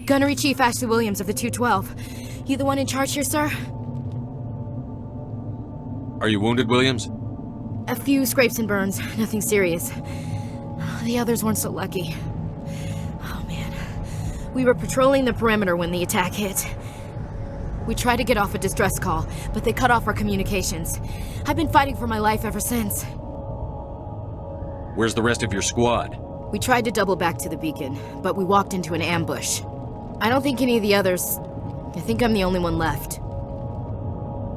Gunnery Chief Ashley Williams of the 212. You the one in charge here, sir? Are you wounded, Williams? A few scrapes and burns, nothing serious. The others weren't so lucky. Oh man. We were patrolling the perimeter when the attack hit. We tried to get off a distress call, but they cut off our communications. I've been fighting for my life ever since. Where's the rest of your squad? We tried to double back to the beacon, but we walked into an ambush. I don't think any of the others... I think I'm the only one left.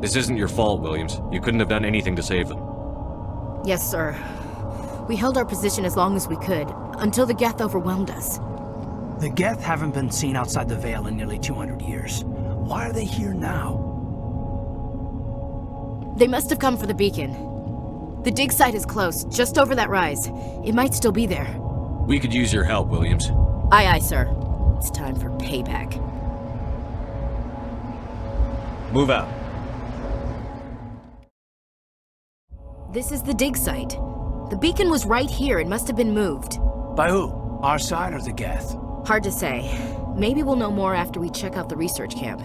This isn't your fault, Williams. You couldn't have done anything to save them. Yes, sir. We held our position as long as we could, until the Geth overwhelmed us. The Geth haven't been seen outside the Veil in nearly 200 years. Why are they here now? They must have come for the beacon. The dig site is close, just over that rise. It might still be there. We could use your help, Williams. Aye, aye, sir. It's time for payback. Move out. This is the dig site. The beacon was right here. It must have been moved. By who? Our side or the Geth? Hard to say. Maybe we'll know more after we check out the research camp.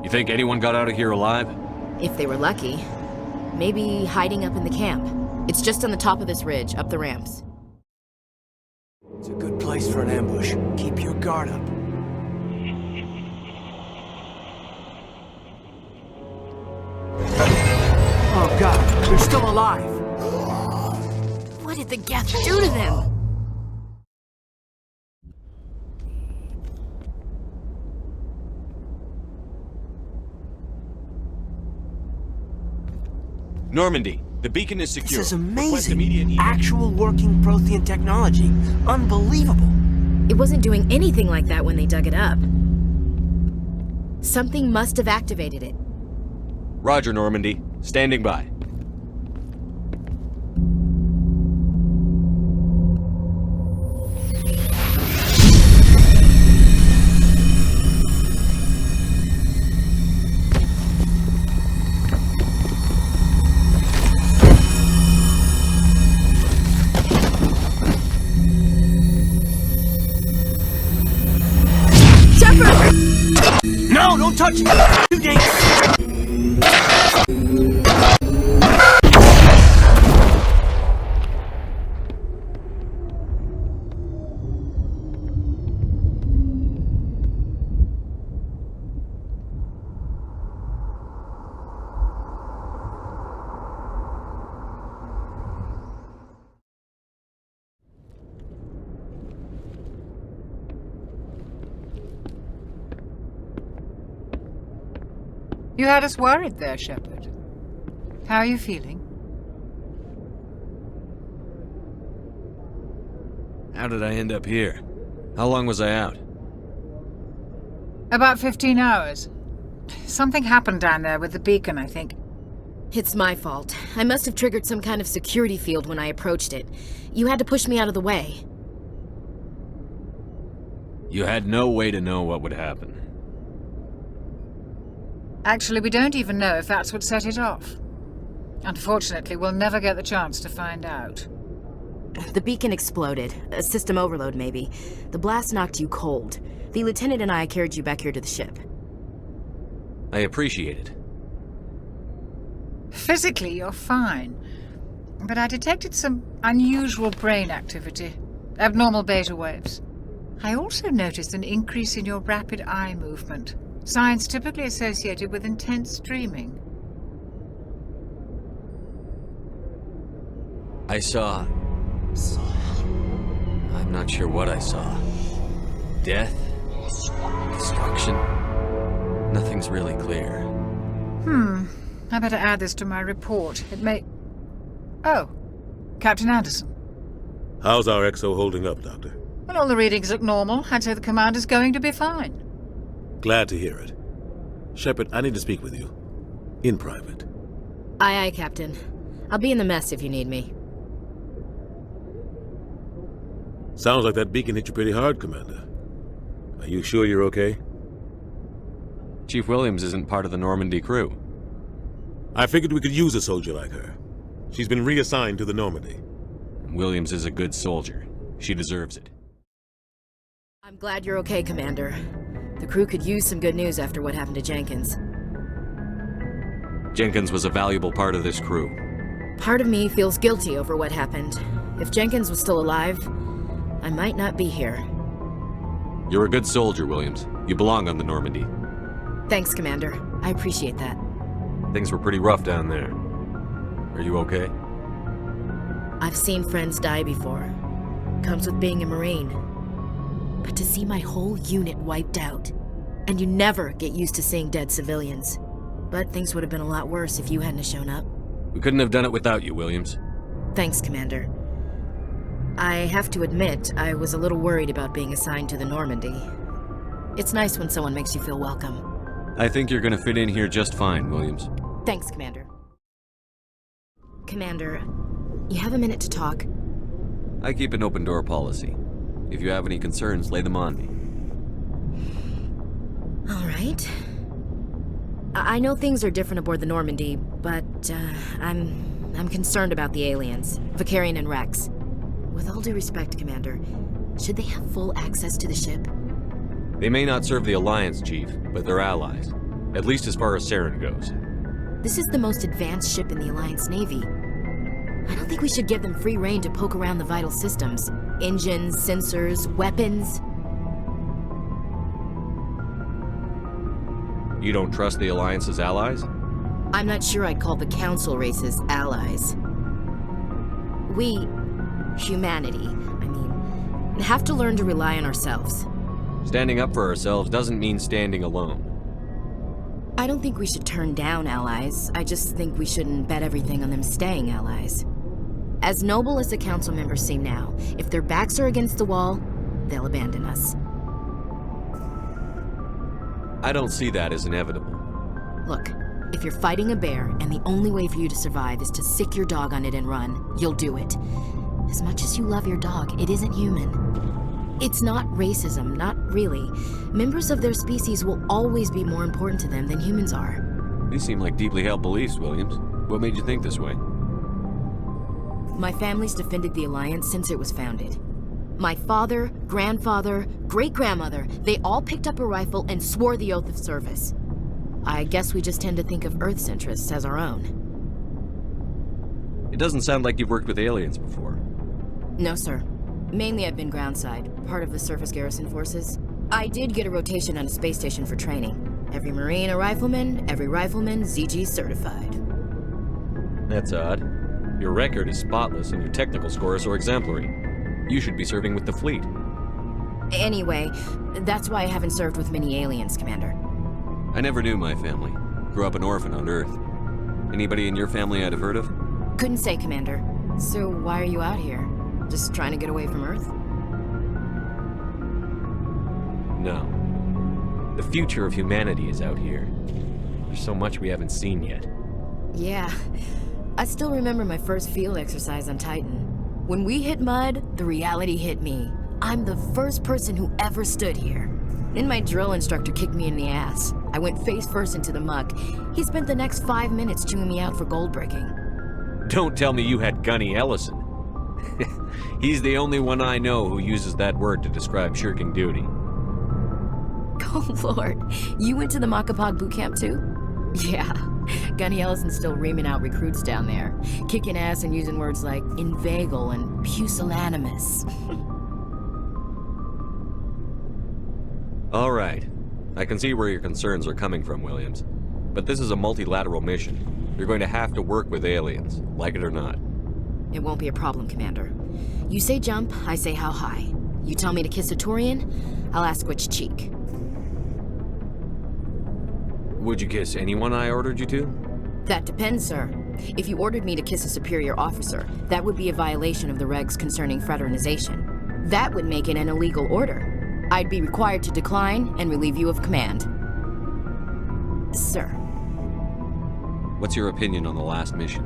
You think anyone got out of here alive? If they were lucky. Maybe hiding up in the camp. It's just on the top of this ridge, up the ramps. It's a good place for an ambush. Keep your guard up. Oh god, they're still alive! What did the Geth do to them? Normandy, the beacon is secure. This is Request amazing. immediate- Actual working Prothean technology. Unbelievable. It wasn't doing anything like that when they dug it up. Something must have activated it. Roger, Normandy. Standing by. No, don't touch it! Too dangerous! You had us worried there, Shepard. How are you feeling? How did I end up here? How long was I out? About 15 hours. Something happened down there with the beacon, I think. It's my fault. I must have triggered some kind of security field when I approached it. You had to push me out of the way. You had no way to know what would happen. Actually, we don't even know if that's what set it off. Unfortunately, we'll never get the chance to find out. The beacon exploded. A system overload, maybe. The blast knocked you cold. The lieutenant and I carried you back here to the ship. I appreciate it. Physically, you're fine. But I detected some unusual brain activity. Abnormal beta waves. I also noticed an increase in your rapid eye movement. Signs typically associated with intense dreaming. I saw... I'm not sure what I saw. Death? Destruction? Nothing's really clear. I better add this to my report. It may... Oh, Captain Anderson. How's our XO holding up, Doctor? Well, all the readings look normal. I'd say the commander's going to be fine. Glad to hear it. Shepard, I need to speak with you. In private. Aye, aye, Captain. I'll be in the mess if you need me. Sounds like that beacon hit you pretty hard, Commander. Are you sure you're okay? Chief Williams isn't part of the Normandy crew. I figured we could use a soldier like her. She's been reassigned to the Normandy. Williams is a good soldier. She deserves it. I'm glad you're okay, Commander. The crew could use some good news after what happened to Jenkins. Jenkins was a valuable part of this crew. Part of me feels guilty over what happened. If Jenkins was still alive, I might not be here. You're a good soldier, Williams. You belong on the Normandy. Thanks, Commander. I appreciate that. Things were pretty rough down there. Are you okay? I've seen friends die before. Comes with being a Marine. But to see my whole unit wiped out, and you never get used to seeing dead civilians. But things would have been a lot worse if you hadn't shown up. We couldn't have done it without you, Williams. Thanks, Commander. I have to admit, I was a little worried about being assigned to the Normandy. It's nice when someone makes you feel welcome. I think you're gonna fit in here just fine, Williams. Thanks, Commander. Commander, you have a minute to talk? I keep an open door policy. If you have any concerns, lay them on me. All right. I know things are different aboard the Normandy, but I'm concerned about the aliens, Vicarian and Rex. With all due respect, Commander, should they have full access to the ship? They may not serve the Alliance, Chief, but they're allies. At least as far as Saren goes. This is the most advanced ship in the Alliance Navy. I don't think we should give them free rein to poke around the vital systems. Engines, sensors, weapons. You don't trust the Alliance's allies? I'm not sure I'd call the Council races allies. We, humanity, have to learn to rely on ourselves. Standing up for ourselves doesn't mean standing alone. I don't think we should turn down allies. I just think we shouldn't bet everything on them staying allies. As noble as the Council members seem now, if their backs are against the wall, they'll abandon us. I don't see that as inevitable. Look, if you're fighting a bear and the only way for you to survive is to sick your dog on it and run, you'll do it. As much as you love your dog, it isn't human. It's not racism, not really. Members of their species will always be more important to them than humans are. These seem like deeply held beliefs, Williams. What made you think this way? My family's defended the Alliance since it was founded. My father, grandfather, great-grandmother, they all picked up a rifle and swore the oath of service. I guess we just tend to think of Earth's interests as our own. It doesn't sound like you've worked with aliens before. No, sir. Mainly I've been groundside, part of the surface garrison forces. I did get a rotation on a space station for training. Every Marine a rifleman, every rifleman ZG certified. That's odd. Your record is spotless and your technical score is so exemplary. You should be serving with the fleet. Anyway, that's why I haven't served with many aliens, Commander. I never knew my family. Grew up an orphan on Earth. Anybody in your family I'd have heard of? Couldn't say, Commander. So why are you out here? Just trying to get away from Earth? No. The future of humanity is out here. There's so much we haven't seen yet. Yeah. I still remember my first field exercise on Titan. When we hit mud, the reality hit me. I'm the first person who ever stood here. Then my drill instructor kicked me in the ass. I went face first into the muck. He spent the next 5 minutes chewing me out for gold breaking. Don't tell me you had Gunny Ellison. He's the only one I know who uses that word to describe shirking duty. Oh, Lord. You went to the Makapog boot camp, too? Yeah. Gunny Ellison's still reaming out recruits down there. Kicking ass and using words like inveigle and pusillanimous. All right. I can see where your concerns are coming from, Williams. But this is a multilateral mission. You're going to have to work with aliens, like it or not. It won't be a problem, Commander. You say jump, I say how high. You tell me to kiss a Turian, I'll ask which cheek. Would you kiss anyone I ordered you to? That depends, sir. If you ordered me to kiss a superior officer, that would be a violation of the regs concerning fraternization. That would make it an illegal order. I'd be required to decline and relieve you of command. Sir. What's your opinion on the last mission?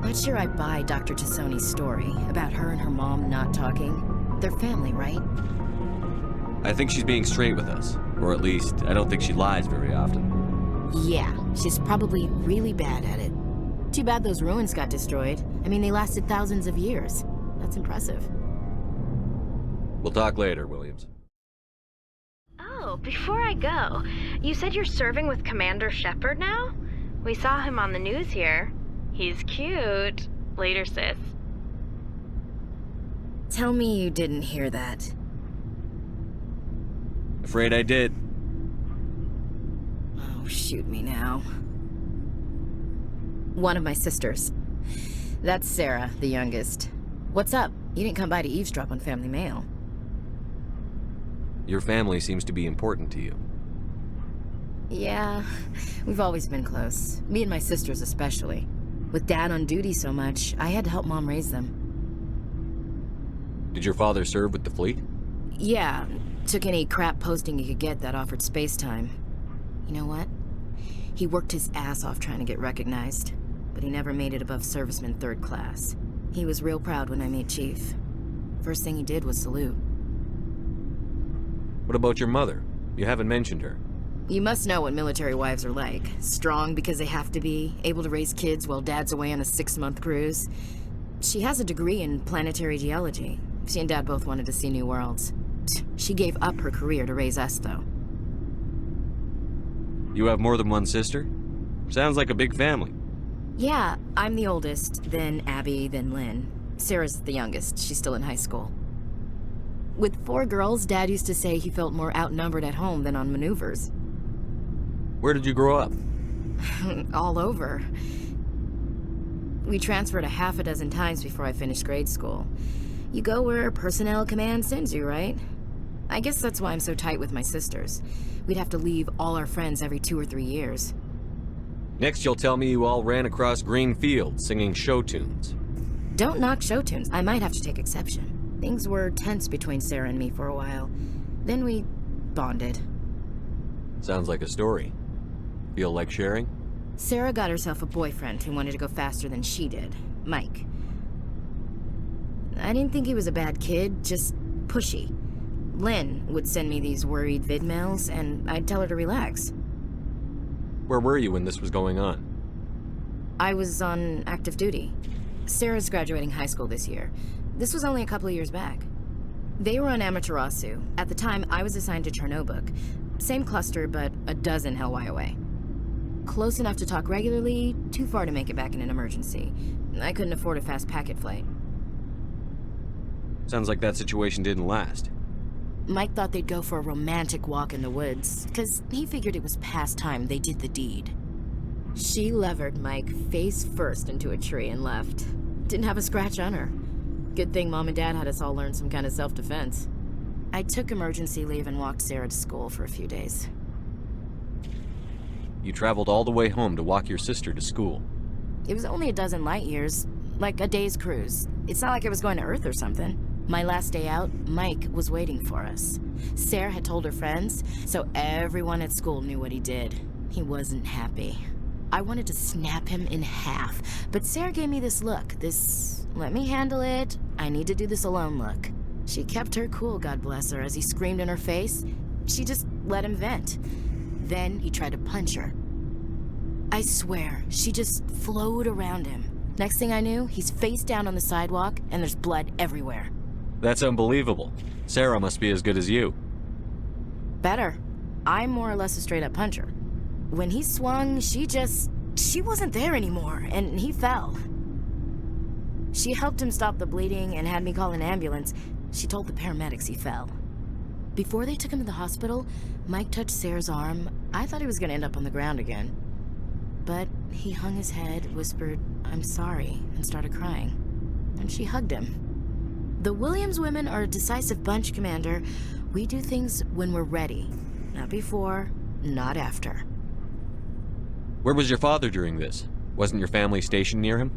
Not sure I buy Dr. Tassoni's story about her and her mom not talking. They're family, right? I think she's being straight with us. Or at least, I don't think she lies very often. Yeah, she's probably really bad at it. Too bad those ruins got destroyed. I mean, they lasted thousands of years. That's impressive. We'll talk later, Williams. before I go, you said you're serving with Commander Shepard now? We saw him on the news here. He's cute. Later, sis. Tell me you didn't hear that. Afraid I did. Oh, shoot me now. One of my sisters. That's Sarah, the youngest. What's up? You didn't come by to eavesdrop on Family Mail. Your family seems to be important to you. Yeah, we've always been close. Me and my sisters especially. With Dad on duty so much, I had to help Mom raise them. Did your father serve with the fleet? Yeah, took any crap posting he could get that offered space time. You know what? He worked his ass off trying to get recognized, but he never made it above serviceman 3rd class. He was real proud when I made Chief. First thing he did was salute. What about your mother? You haven't mentioned her. You must know what military wives are like. Strong because they have to be, able to raise kids while Dad's away on a 6-month cruise. She has a degree in planetary geology. She and Dad both wanted to see new worlds. She gave up her career to raise us, though. You have more than one sister? Sounds like a big family. Yeah, I'm the oldest, then Abby, then Lynn. Sarah's the youngest. She's still in high school. With 4 girls, Dad used to say he felt more outnumbered at home than on maneuvers. Where did you grow up? All over. We transferred a half a dozen times before I finished grade school. You go where personnel command sends you, right? I guess that's why I'm so tight with my sisters. We'd have to leave all our friends every 2 or 3 years. Next you'll tell me you all ran across green fields singing show tunes. Don't knock show tunes. I might have to take exception. Things were tense between Sarah and me for a while. Then we bonded. Sounds like a story. Feel like sharing? Sarah got herself a boyfriend who wanted to go faster than she did, Mike. I didn't think he was a bad kid, just pushy. Lynn would send me these worried vidmails, and I'd tell her to relax. Where were you when this was going on? I was on active duty. Sarah's graduating high school this year. This was only a couple of years back. They were on Amaterasu. At the time, I was assigned to Chernobog. Same cluster, but a dozen Hellwire away. Close enough to talk regularly, too far to make it back in an emergency. I couldn't afford a fast packet flight. Sounds like that situation didn't last. Mike thought they'd go for a romantic walk in the woods, because he figured it was past time they did the deed. She levered Mike face first into a tree and left. Didn't have a scratch on her. Good thing Mom and Dad had us all learn some kind of self-defense. I took emergency leave and walked Sarah to school for a few days. You traveled all the way home to walk your sister to school. It was only a dozen light years, like a day's cruise. It's not like I was going to Earth or something. My last day out, Mike was waiting for us. Sarah had told her friends, so everyone at school knew what he did. He wasn't happy. I wanted to snap him in half, but Sarah gave me this look, this let me handle it, I need to do this alone look. She kept her cool, God bless her, as he screamed in her face. She just let him vent. Then he tried to punch her. I swear, she just flowed around him. Next thing I knew, he's face down on the sidewalk, and there's blood everywhere. That's unbelievable. Sarah must be as good as you. Better. I'm more or less a straight-up puncher. When he swung, she wasn't there anymore, and he fell. She helped him stop the bleeding and had me call an ambulance. She told the paramedics he fell. Before they took him to the hospital, Mike touched Sarah's arm. I thought he was gonna end up on the ground again. But he hung his head, whispered, "I'm sorry," and started crying. And she hugged him. The Williams women are a decisive bunch, Commander. We do things when we're ready. Not before, not after. Where was your father during this? Wasn't your family stationed near him?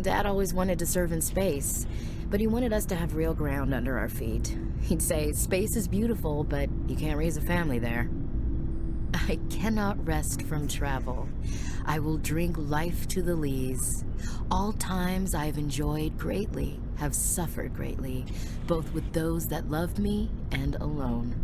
Dad always wanted to serve in space, but he wanted us to have real ground under our feet. He'd say, space is beautiful, but you can't raise a family there. I cannot rest from travel. I will drink life to the lees. All times I've enjoyed greatly, have suffered greatly, both with those that loved me and alone.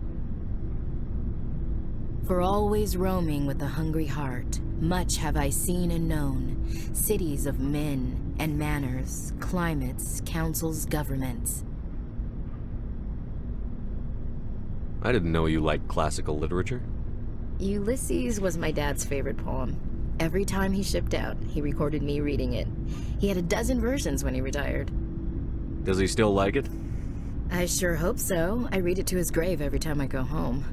For always roaming with a hungry heart, much have I seen and known, cities of men and manners, climates, councils, governments. I didn't know you liked classical literature. Ulysses was my dad's favorite poem. Every time he shipped out, he recorded me reading it. He had a dozen versions when he retired. Does he still like it? I sure hope so. I read it to his grave every time I go home.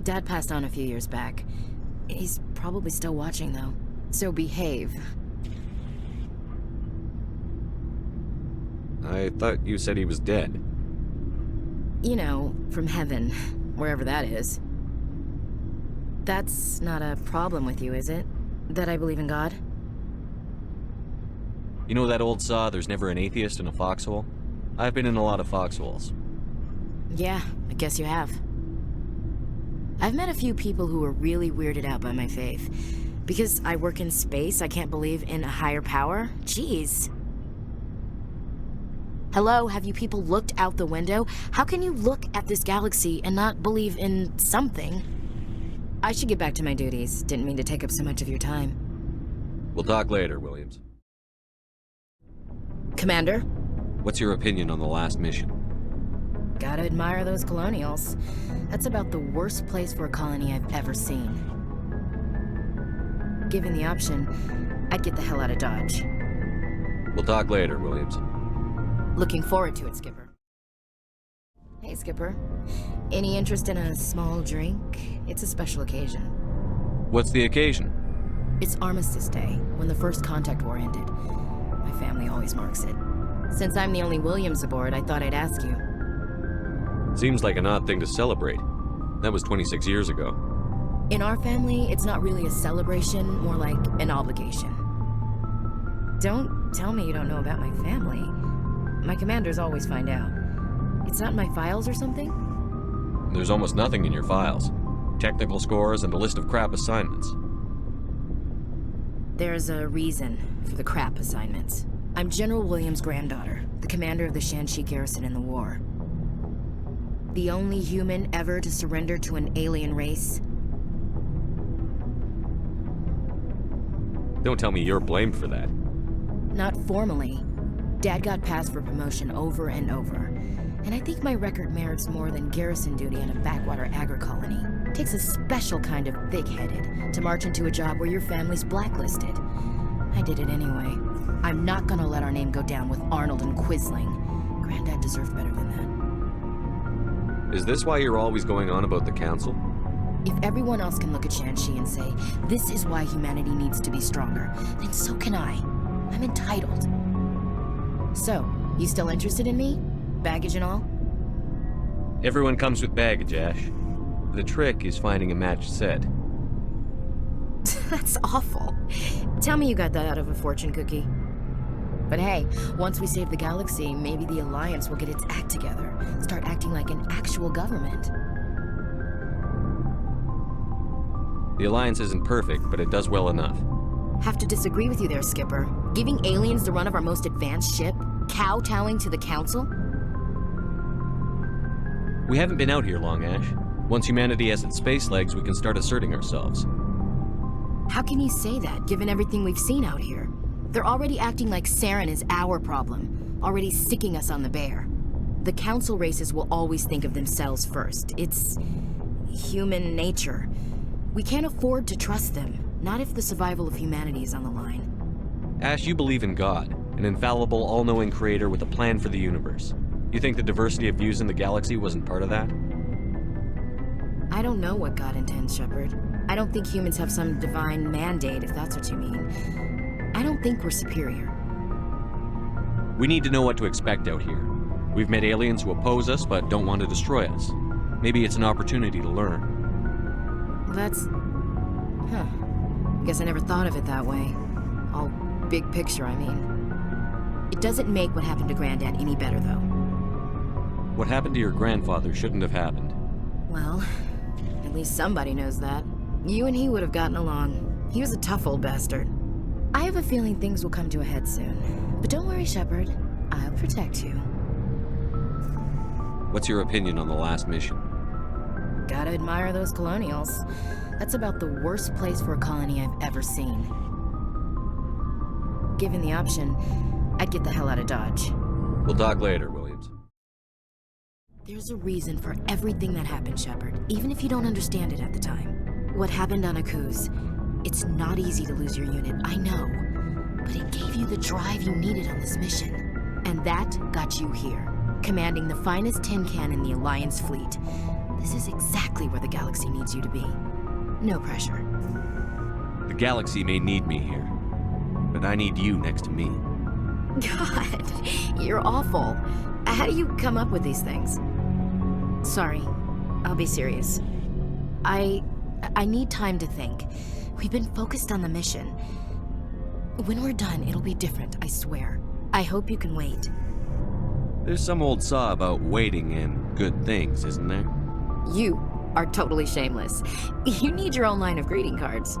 Dad passed on a few years back. He's probably still watching, though. So behave. I thought you said he was dead. You know, from heaven, wherever that is. That's not a problem with you, is it? That I believe in God? You know that old saw, there's never an atheist in a foxhole? I've been in a lot of foxholes. Yeah, I guess you have. I've met a few people who were really weirded out by my faith. Because I work in space, I can't believe in a higher power? Jeez. Hello, have you people looked out the window? How can you look at this galaxy and not believe in something? I should get back to my duties. Didn't mean to take up so much of your time. We'll talk later, Williams. Commander? What's your opinion on the last mission? Gotta admire those colonials. That's about the worst place for a colony I've ever seen. Given the option, I'd get the hell out of Dodge. We'll talk later, Williams. Looking forward to it, Skipper. Hey, Skipper. Any interest in a small drink? It's a special occasion. What's the occasion? It's Armistice Day, when the first contact war ended. My family always marks it. Since I'm the only Williams aboard, I thought I'd ask you. Seems like an odd thing to celebrate. That was 26 years ago. In our family, it's not really a celebration, more like an obligation. Don't tell me you don't know about my family. My commanders always find out. It's not in my files or something? There's almost nothing in your files. Technical scores and a list of crap assignments. There's a reason for the crap assignments. I'm General Williams' granddaughter, the commander of the Shanxi garrison in the war. The only human ever to surrender to an alien race. Don't tell me you're blamed for that. Not formally. Dad got passed for promotion over and over. And I think my record merits more than garrison duty in a backwater agri-colony. Takes a special kind of thick-headed to march into a job where your family's blacklisted. I did it anyway. I'm not gonna let our name go down with Arnold and Quisling. Granddad deserved better than that. Is this why you're always going on about the Council? If everyone else can look at Shanxi and say, this is why humanity needs to be stronger, then so can I. I'm entitled. So, you still interested in me? Baggage and all? Everyone comes with baggage, Ash. The trick is finding a matched set. That's awful. Tell me you got that out of a fortune cookie. But hey, once we save the galaxy, maybe the Alliance will get its act together. Start acting like an actual government. The Alliance isn't perfect, but it does well enough. Have to disagree with you there, Skipper. Giving aliens the run of our most advanced ship? Kowtowing to the Council? We haven't been out here long, Ash. Once humanity has its space legs, we can start asserting ourselves. How can you say that, given everything we've seen out here? They're already acting like Saren is our problem, already sticking us on the bear. The Council races will always think of themselves first. It's human nature. We can't afford to trust them, not if the survival of humanity is on the line. Ash, you believe in God, an infallible, all-knowing creator with a plan for the universe. You think the diversity of views in the galaxy wasn't part of that? I don't know what God intends, Shepard. I don't think humans have some divine mandate, if that's what you mean. I don't think we're superior. We need to know what to expect out here. We've met aliens who oppose us but don't want to destroy us. Maybe it's an opportunity to learn. Well, that's... Huh. Guess I never thought of it that way. All big picture, I mean. It doesn't make what happened to Granddad any better, though. What happened to your grandfather shouldn't have happened. Well, at least somebody knows that. You and he would have gotten along. He was a tough old bastard. I have a feeling things will come to a head soon. But don't worry, Shepard. I'll protect you. What's your opinion on the last mission? Gotta admire those colonials. That's about the worst place for a colony I've ever seen. Given the option, I'd get the hell out of Dodge. We'll talk later, Williams. There's a reason for everything that happened, Shepard, even if you don't understand it at the time. What happened on Akuz, it's not easy to lose your unit, I know. But it gave you the drive you needed on this mission. And that got you here, commanding the finest tin can in the Alliance fleet. This is exactly where the galaxy needs you to be. No pressure. The galaxy may need me here, but I need you next to me. God, you're awful. How do you come up with these things? Sorry, I'll be serious. I need time to think. We've been focused on the mission. When we're done, it'll be different, I swear. I hope you can wait. There's some old saw about waiting and good things, isn't there? You are totally shameless. You need your own line of greeting cards.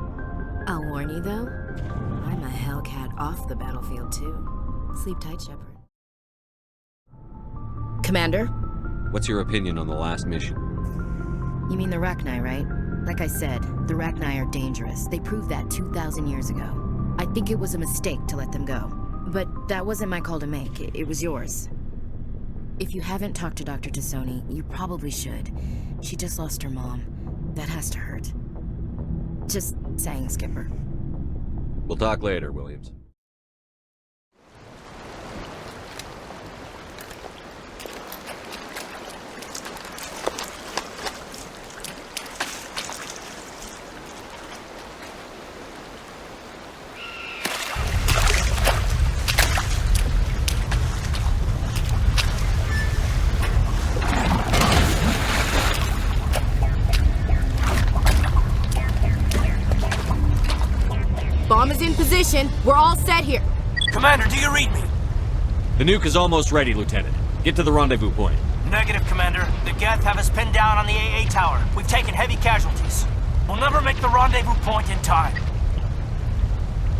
I'll warn you though, I'm a Hellcat off the battlefield too. Sleep tight, Shepard. Commander? What's your opinion on the last mission? You mean the Rachni, right? Like I said, the Rachni are dangerous. They proved that 2,000 years ago. I think it was a mistake to let them go. But that wasn't my call to make. It was yours. If you haven't talked to Dr. Tassoni, you probably should. She just lost her mom. That has to hurt. Just saying, Skipper. We'll talk later, Williams. Bomb is in position. We're all set here. Commander, do you read me? The nuke is almost ready, Lieutenant. Get to the rendezvous point. Negative, Commander. The Geth have us pinned down on the AA tower. We've taken heavy casualties. We'll never make the rendezvous point in time.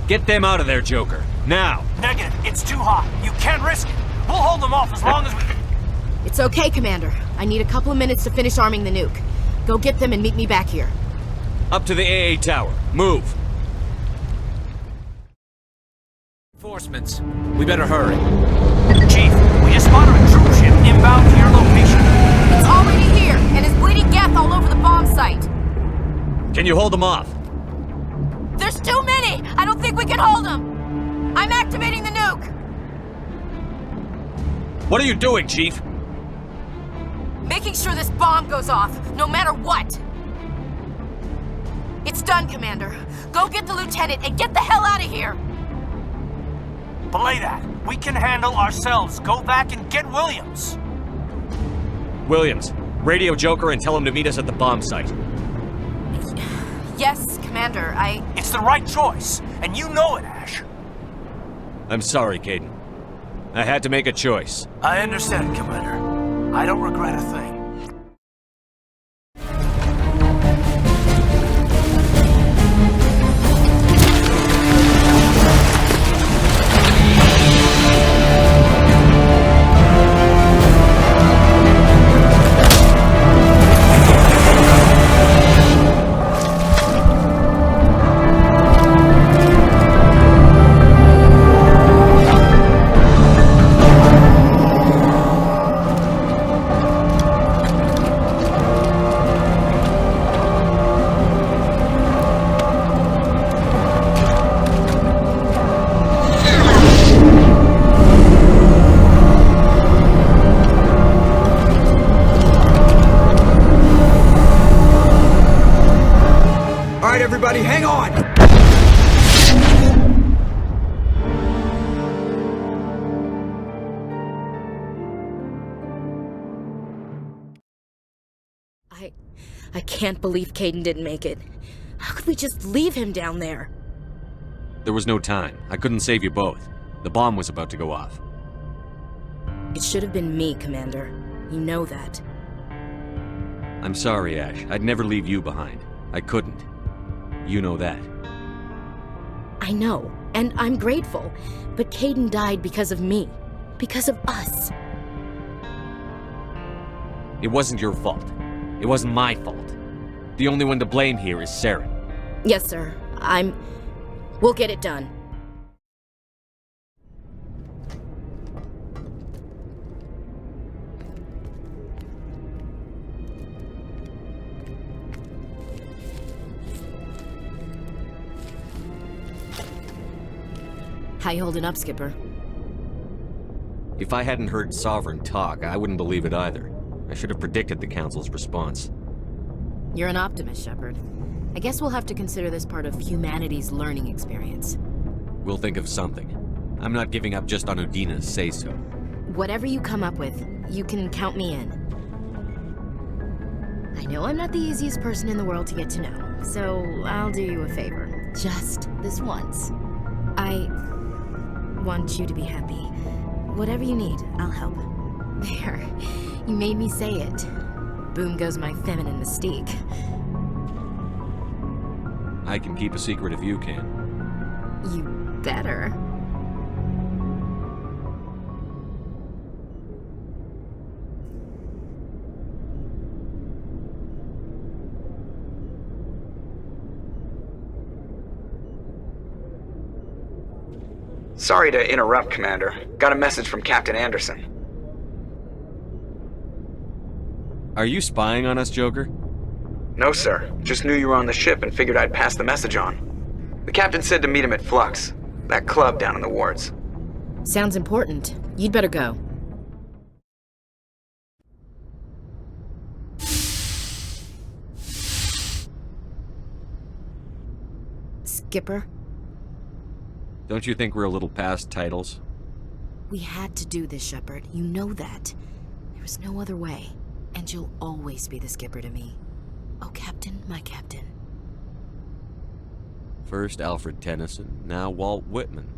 Get them out of there, Joker. Now! Negative. It's too hot. You can't risk it. We'll hold them off as long as we... It's okay, Commander. I need a couple of minutes to finish arming the nuke. Go get them and meet me back here. Up to the AA tower. Move! Reinforcements. We better hurry. Chief, we just spotted a troop ship inbound to your location. It's already here, and is bleeding Geth all over the bomb site. Can you hold them off? There's too many! I don't think we can hold them! I'm activating the nuke! What are you doing, Chief? Making sure this bomb goes off, no matter what! It's done, Commander. Go get the lieutenant and get the hell out of here! Belay that. We can handle ourselves. Go back and get Williams. Williams, radio Joker and tell him to meet us at the bomb site. Yes, Commander, It's the right choice, and you know it, Ash. I'm sorry, Kaidan. I had to make a choice. I understand, Commander. I don't regret a thing. Everybody, hang on! I can't believe Kaidan didn't make it. How could we just leave him down there? There was no time. I couldn't save you both. The bomb was about to go off. It should have been me, Commander. You know that. I'm sorry, Ash. I'd never leave you behind. I couldn't. You know that. I know, and I'm grateful. But Kaidan died because of me. Because of us. It wasn't your fault. It wasn't my fault. The only one to blame here is Saren. Yes, sir. We'll get it done. How you holding up, Skipper? If I hadn't heard Sovereign talk, I wouldn't believe it either. I should have predicted the Council's response. You're an optimist, Shepard. I guess we'll have to consider this part of humanity's learning experience. We'll think of something. I'm not giving up just on Udina's say-so. Whatever you come up with, you can count me in. I know I'm not the easiest person in the world to get to know, so I'll do you a favor. Just this once. I want you to be happy. Whatever you need, I'll help. There. You made me say it. Boom goes my feminine mystique. I can keep a secret if you can. You better. Sorry to interrupt, Commander. Got a message from Captain Anderson. Are you spying on us, Joker? No, sir. Just knew you were on the ship and figured I'd pass the message on. The captain said to meet him at Flux, that club down in the wards. Sounds important. You'd better go. Skipper? Don't you think we're a little past titles? We had to do this, Shepard. You know that. There was no other way. And you'll always be the Skipper to me. Oh, Captain, my Captain. First Alfred Tennyson, now Walt Whitman.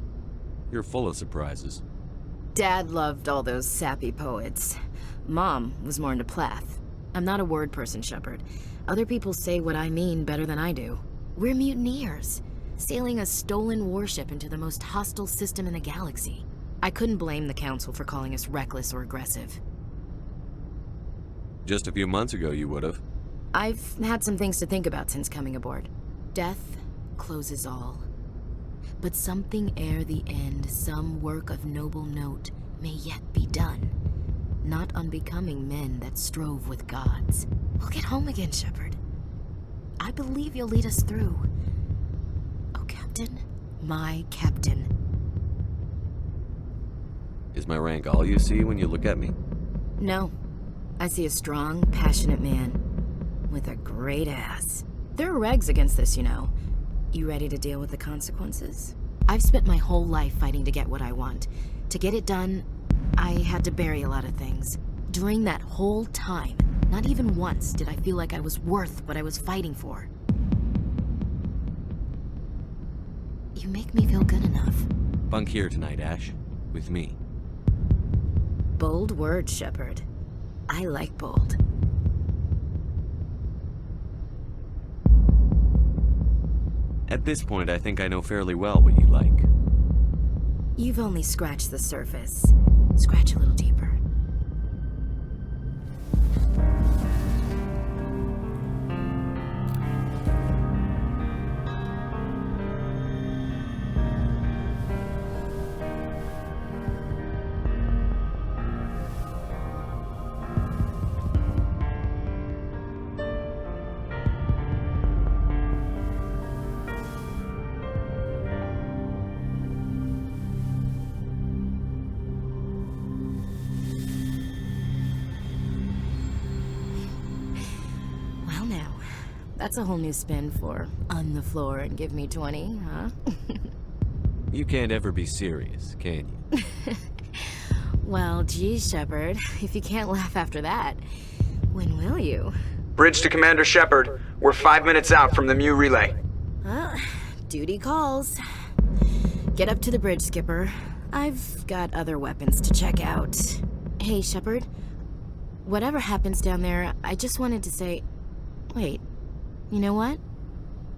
You're full of surprises. Dad loved all those sappy poets. Mom was more into Plath. I'm not a word person, Shepard. Other people say what I mean better than I do. We're mutineers, sailing a stolen warship into the most hostile system in the galaxy. I couldn't blame the Council for calling us reckless or aggressive. Just a few months ago, you would have. I've had some things to think about since coming aboard. Death closes all. But something ere the end, some work of noble note, may yet be done. Not unbecoming men that strove with gods. We'll get home again, Shepard. I believe you'll lead us through. Oh, Captain, my Captain. Is my rank all you see when you look at me? No. I see a strong, passionate man. With a great ass. There are regs against this, you know. You ready to deal with the consequences? I've spent my whole life fighting to get what I want. To get it done, I had to bury a lot of things. During that whole time, not even once did I feel like I was worth what I was fighting for. You make me feel good enough. Bunk here tonight, Ash. With me. Bold words, Shepard. I like bold. At this point, I think I know fairly well what you like. You've only scratched the surface. Scratch a little deeper. That's a whole new spin for on the floor and give me 20, huh? You can't ever be serious, can you? Well, geez, Shepard, if you can't laugh after that, when will you? Bridge to Commander Shepard. We're 5 minutes out from the Mu relay. Well, duty calls. Get up to the bridge, Skipper. I've got other weapons to check out. Hey, Shepard. Whatever happens down there, I just wanted to say... Wait. You know what?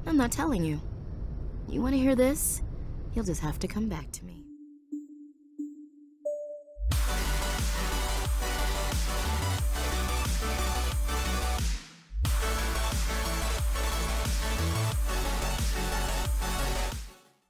I'm not telling you. You want to hear this? You'll just have to come back to me.